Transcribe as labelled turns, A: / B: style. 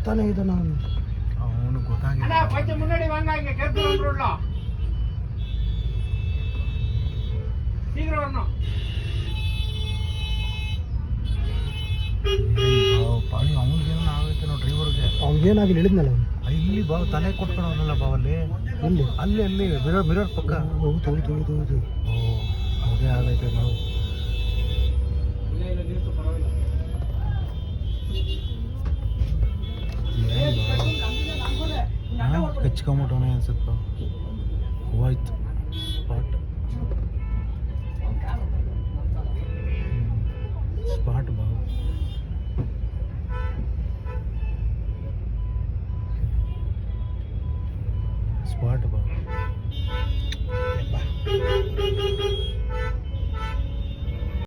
A: ಬರ್ತಾನೆ ಇದ್ದಾನೆ
B: ಅವನು ಗೊತ್ತಾಗಿಲ್ಲ. ಅವನಿಗೇನು ಆಗೈತೆ ನಾವು ಡ್ರೈವರ್ಗೆ.
A: ಅವ್ನಿಗೇನಾಗಿಲ್ಲ ಹೇಳಿದ್ನಲ್ಲ
B: ಇಲ್ಲಿ ಬಾ ತಲೆ ಕೊಟ್ಕೊಳವನಲ್ಲ ಬಾವಲ್ಲಿ.
A: ಎಲ್ಲಿ
B: ಅಲ್ಲಿ ಅಲ್ಲಿ ಮಿರರ್ ಪಕ್ಕ.
A: ಹೌದು
B: ಓ ಅದೇ ಆಗೈತೆ ನಾವು. ಕಚ್ಕೊಂಬಿಟ್ಟವನೇ ಅನ್ಸುತ್ತ. ಹೋಯ್ತು ಸ್ಪಾಟ್ ಬಾ.